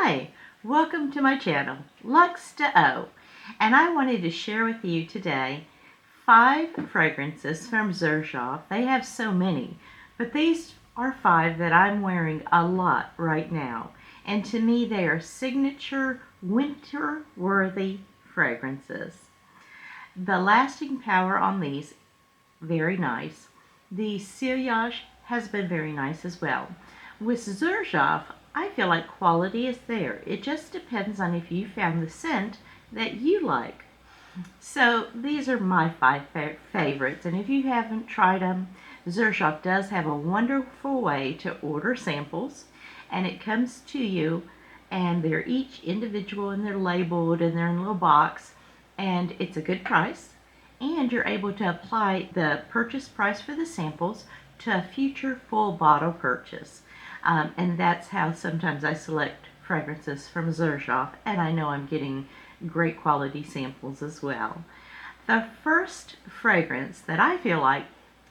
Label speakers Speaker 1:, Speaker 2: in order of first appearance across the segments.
Speaker 1: Hi, welcome to my channel, Lux to O, and I wanted to share with you today 5 fragrances from Xerjoff. They have so many, but these are 5 that I'm wearing a lot right now, and to me they are signature winter-worthy fragrances. The lasting power on these, very nice. The sillage has been very nice as well. With Xerjoff, I feel like quality is there. It just depends on if you found the scent that you like. So these are my 5 favorites, and if you haven't tried them, Xerjoff does have a wonderful way to order samples, and it comes to you, and they're each individual and they're labeled and they're in a little box, and it's a good price, and you're able to apply the purchase price for the samples to a future full bottle purchase. And that's how sometimes I select fragrances from Xerjoff, and I know I'm getting great quality samples as well. The first fragrance that I feel like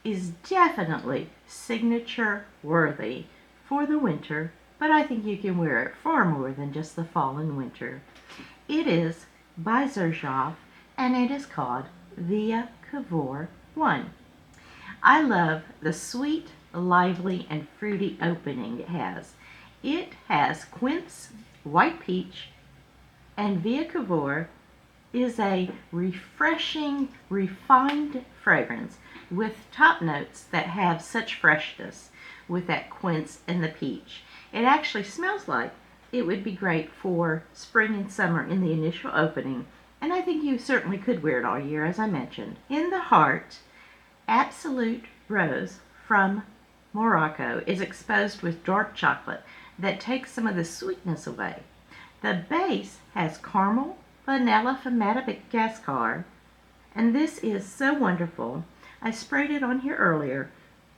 Speaker 1: is definitely signature worthy for the winter, but I think you can wear it far more than just the fall and winter. It is by Xerjoff, and it is called the Cavour I. I love the sweet, lively, and fruity opening it has. It has quince, white peach, and Via Cavour is a refreshing, refined fragrance with top notes that have such freshness with that quince and the peach. It actually smells like it would be great for spring and summer in the initial opening, and I think you certainly could wear it all year, as I mentioned. In the heart, Absolute Rose from Morocco is exposed with dark chocolate that takes some of the sweetness away. The base has caramel, vanilla from Madagascar, and this is so wonderful. I sprayed it on here earlier,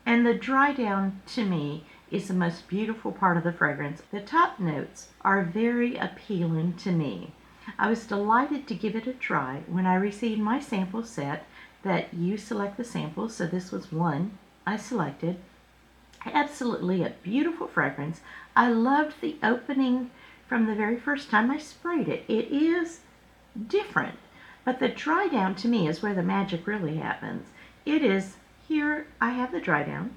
Speaker 1: and the dry down to me is the most beautiful part of the fragrance. The top notes are very appealing to me. I was delighted to give it a try when I received my sample set that you select the samples, so this was one I selected. Absolutely a beautiful fragrance. I loved the opening from the very first time I sprayed it. It is different, but the dry down to me is where the magic really happens. It is, here I have the dry down,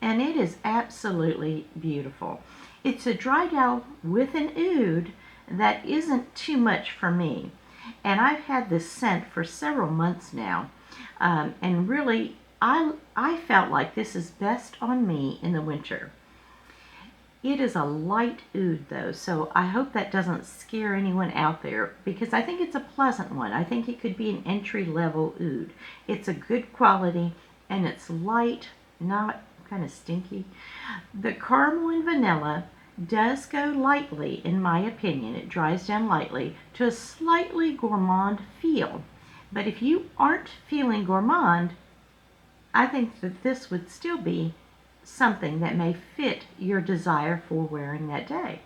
Speaker 1: and it is absolutely beautiful. It's a dry down with an oud that isn't too much for me, and I've had this scent for several months now, and really I felt like this is best on me in the winter. It is a light oud though, so I hope that doesn't scare anyone out there, because I think it's a pleasant one. I think it could be an entry-level oud. It's a good quality, and it's light, not kind of stinky. The caramel and vanilla does go lightly, in my opinion. It dries down lightly to a slightly gourmand feel. But if you aren't feeling gourmand, I think that this would still be something that may fit your desire for wearing that day.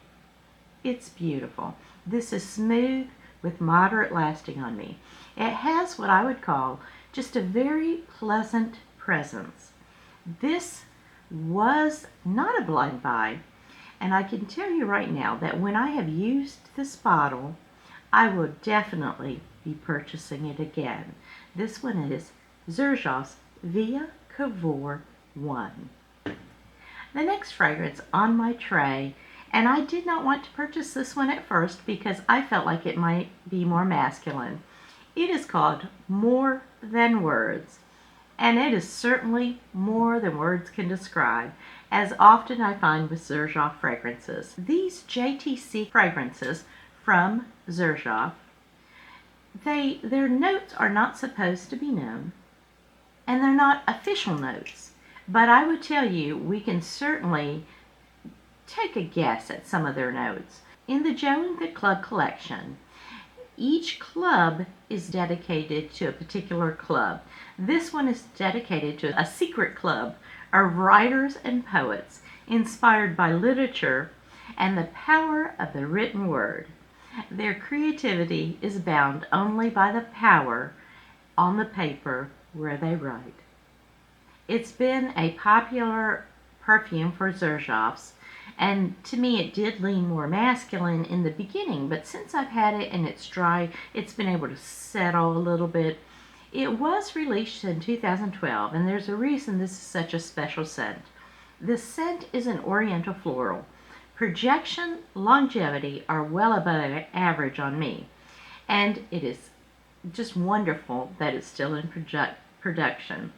Speaker 1: It's beautiful. This is smooth with moderate lasting on me. It has what I would call just a very pleasant presence. This was not a blind buy, and I can tell you right now that when I have used this bottle, I will definitely be purchasing it again. This one is Xerjoff's Via Cavour I. The next fragrance on my tray, and I did not want to purchase this one at first because I felt like it might be more masculine. It is called More Than Words, and it is certainly more than words can describe, as often I find with Xerjoff fragrances. These JTC fragrances from Xerjoff, their notes are not supposed to be known, and they're not official notes, but I would tell you we can certainly take a guess at some of their notes. In the Joe and the Club collection, each club is dedicated to a particular club. This one is dedicated to a secret club of writers and poets inspired by literature and the power of the written word. Their creativity is bound only by the power on the paper where they write. It's been a popular perfume for Xerjoff's, And to me, it did lean more masculine in the beginning, but since I've had it and it's dry, it's been able to settle a little bit. It was released in 2012, and there's a reason this is such a special scent. The scent is an oriental floral. Projection, longevity are well above average on me, and it is just wonderful that it's still in production.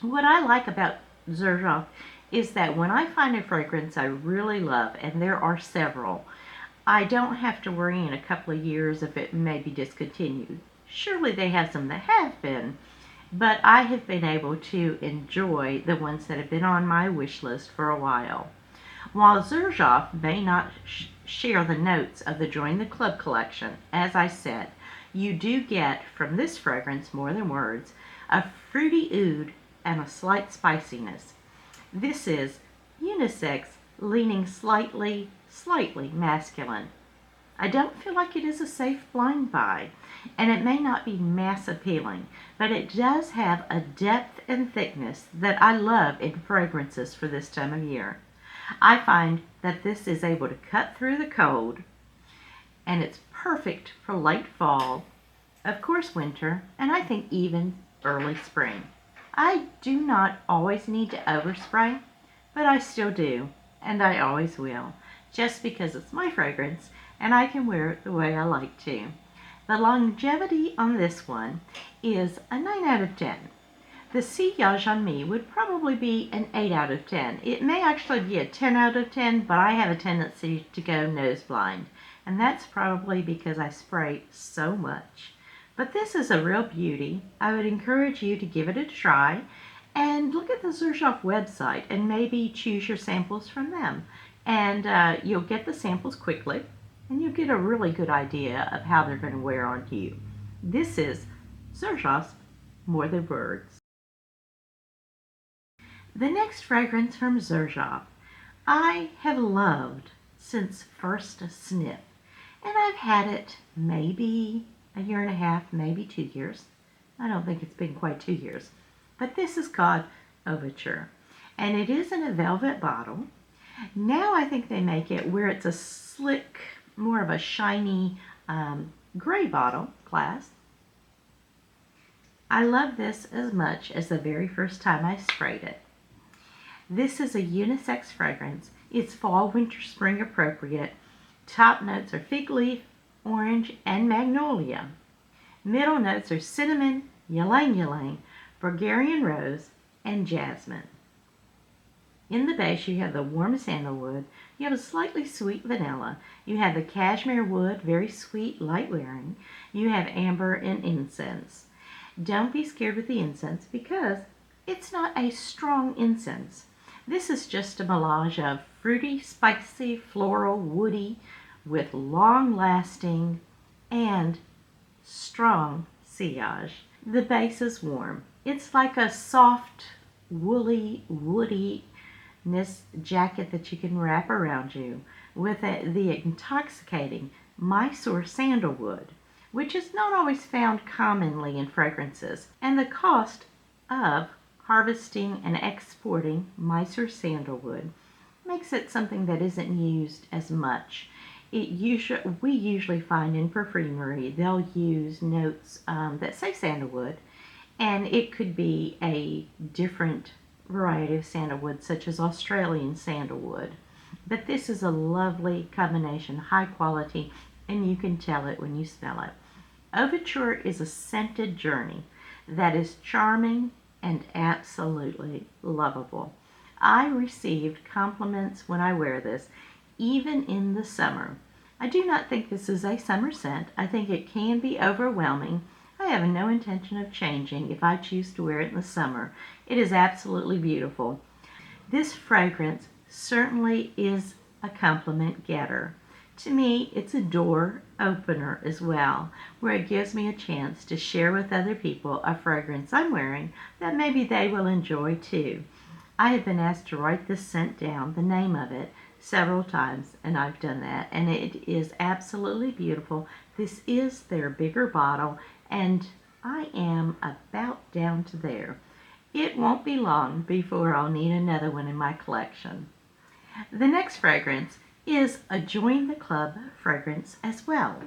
Speaker 1: What I like about Xerjoff is that when I find a fragrance I really love, and there are several, I don't have to worry in a couple of years if it may be discontinued. Surely they have some that have been, but I have been able to enjoy the ones that have been on my wish list for a while. While Xerjoff may not share the notes of the Join the Club collection, as I said, you do get from this fragrance more than words, a fruity oud and a slight spiciness. This is unisex, leaning slightly masculine. I don't feel like it is a safe blind buy, and it may not be mass appealing, but it does have a depth and thickness that I love in fragrances for this time of year. I find that this is able to cut through the cold, and it's perfect for late fall, of course winter, and I think even early spring. I do not always need to overspray, but I still do, and I always will, just because it's my fragrance and I can wear it the way I like to. The longevity on this one is a 9 out of 10. The sillage on me would probably be an 8 out of 10. It may actually be a 10 out of 10, but I have a tendency to go nose blind, and that's probably because I spray so much. But this is a real beauty. I would encourage you to give it a try and look at the Xerjoff website and maybe choose your samples from them. And you'll get the samples quickly, and you'll get a really good idea of how they're going to wear on you. This is Xerjoff's More Than Words. The next fragrance from Xerjoff I have loved since first sniff, and I've had it maybe a year and a half, maybe 2 years. I don't think it's been quite 2 years, but this is called Ouverture, and it is in a velvet bottle. Now I think they make it where it's a slick, more of a shiny gray bottle glass. I love this as much as the very first time I sprayed it. This is a unisex fragrance. It's fall, winter, spring appropriate. Top notes are fig leaf, orange, and magnolia. Middle notes are cinnamon, ylang ylang, Bulgarian rose, and jasmine. In the base, you have the warm sandalwood. You have a slightly sweet vanilla. You have the cashmere wood, very sweet, light wearing. You have amber and incense. Don't be scared with the incense because it's not a strong incense. This is just a melange of fruity, spicy, floral, woody, with long-lasting and strong sillage. The base is warm. It's like a soft, woolly, woody jacket that you can wrap around you with the intoxicating Mysore sandalwood, which is not always found commonly in fragrances, and the cost of harvesting and exporting Mysore sandalwood makes it something that isn't used as much. We usually find in perfumery they'll use notes that say sandalwood, and it could be a different variety of sandalwood, such as Australian sandalwood. But this is a lovely combination, high quality, and you can tell it when you smell it. Ouverture is a scented journey that is charming and absolutely lovable. I received compliments when I wear this, even in the summer. I do not think this is a summer scent. I think it can be overwhelming. I have no intention of changing if I choose to wear it in the summer. It is absolutely beautiful. This fragrance certainly is a compliment getter. To me, it's a door opener as well, where it gives me a chance to share with other people a fragrance I'm wearing that maybe they will enjoy too. I have been asked to write this scent down, the name of it, several times, and I've done that, and it is absolutely beautiful. This is their bigger bottle, and I am about down to there. It won't be long before I'll need another one in my collection. The next fragrance is a Join the Club fragrance as well.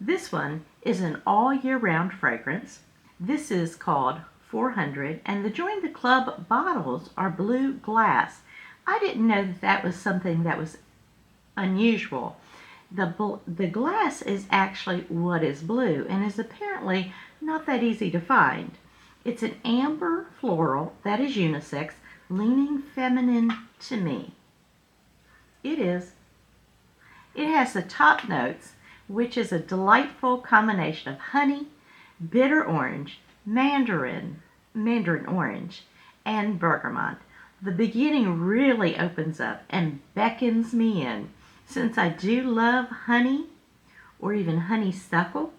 Speaker 1: This one is an all year round fragrance. This is called 400, and the Join the Club bottles are blue glass. I didn't know that that was something that was unusual. The glass is actually what is blue and is apparently not that easy to find. It's an amber floral that is unisex, leaning feminine to me. It is. It has the top notes, which is a delightful combination of honey, bitter orange, mandarin orange, and bergamot. The beginning really opens up and beckons me in. Since I do love honey, or even honeysuckle,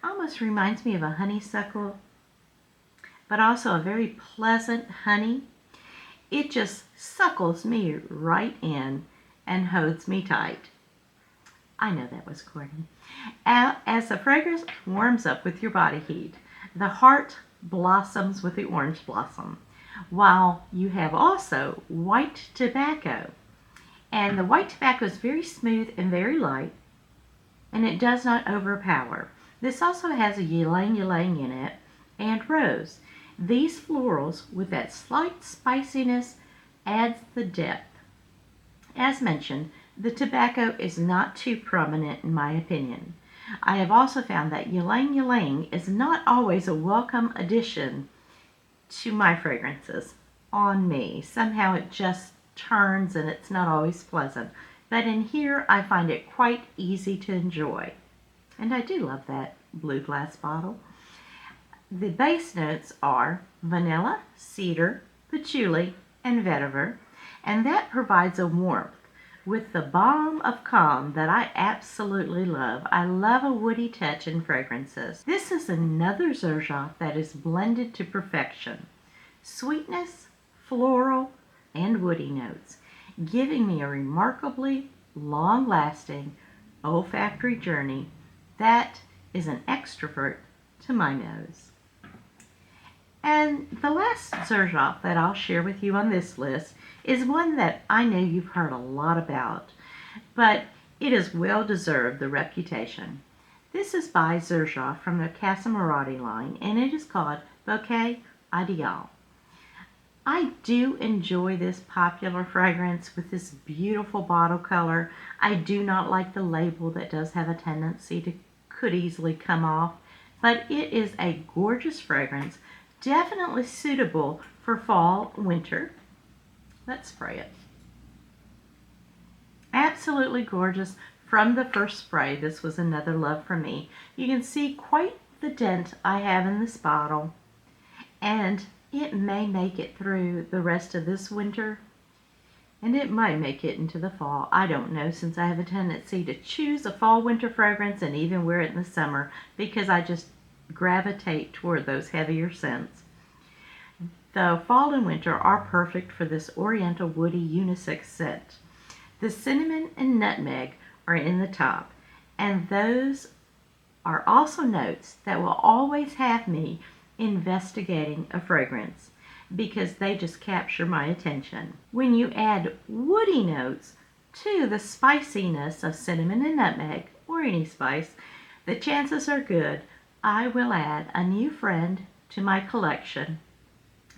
Speaker 1: almost reminds me of a honeysuckle, but also a very pleasant honey. It just suckles me right in and holds me tight. I know that was corny. As the fragrance warms up with your body heat, the heart blossoms with the orange blossom, while you have also white tobacco. And the white tobacco is very smooth and very light, and it does not overpower. This also has a ylang ylang in it and rose. These florals with that slight spiciness adds the depth. As mentioned, the tobacco is not too prominent in my opinion. I have also found that ylang ylang is not always a welcome addition to my fragrances on me. Somehow it just turns and it's not always pleasant. But in here I find it quite easy to enjoy. And I do love that blue glass bottle. The base notes are vanilla, cedar, patchouli, and vetiver, and that provides a warmth with the balm of calm that I absolutely love. I love a woody touch in fragrances. This is another Xerjoff that is blended to perfection. Sweetness, floral, and woody notes, giving me a remarkably long-lasting olfactory journey that is an extrovert to my nose. And the last Xerjoff that I'll share with you on this list is one that I know you've heard a lot about, but it is well deserved the reputation. This is by Xerjoff from the Cavour line, and it is called Bouquet Ideale. I do enjoy this popular fragrance with this beautiful bottle color. I do not like the label that does have a tendency to could easily come off, but it is a gorgeous fragrance, definitely suitable for fall, winter. Let's spray it. Absolutely gorgeous from the first spray. This was another love for me. You can see quite the dent I have in this bottle, and it may make it through the rest of this winter, and it might make it into the fall. I don't know, since I have a tendency to choose a fall winter fragrance and even wear it in the summer because I just gravitate toward those heavier scents. The fall and winter are perfect for this oriental woody unisex scent. The cinnamon and nutmeg are in the top, and those are also notes that will always have me investigating a fragrance because they just capture my attention. When you add woody notes to the spiciness of cinnamon and nutmeg, or any spice, the chances are good I will add a new friend to my collection.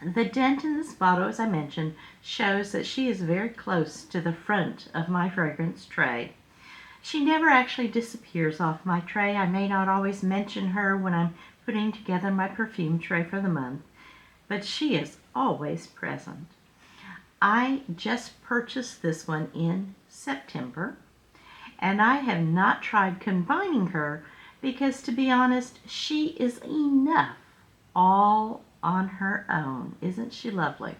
Speaker 1: The dent in this bottle, as I mentioned, shows that she is very close to the front of my fragrance tray. She never actually disappears off my tray. I may not always mention her when I'm putting together my perfume tray for the month, but she is always present. I just purchased this one in September, and I have not tried combining her because, to be honest, she is enough all on her own. Isn't she lovely?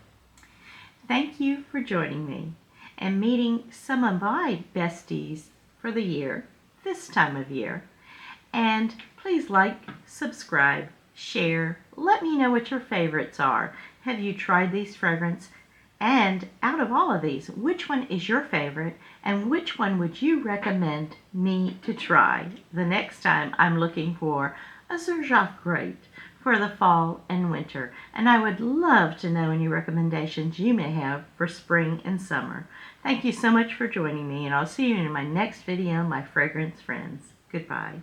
Speaker 1: Thank you for joining me and meeting some of my besties for the year, this time of year. And please like, subscribe, share, let me know what your favorites are. Have you tried these fragrances? And out of all of these, which one is your favorite, and which one would you recommend me to try the next time I'm looking for a Xerjoff grape for the fall and winter? And I would love to know any recommendations you may have for spring and summer. Thank you so much for joining me, and I'll see you in my next video, my fragrance friends. Goodbye.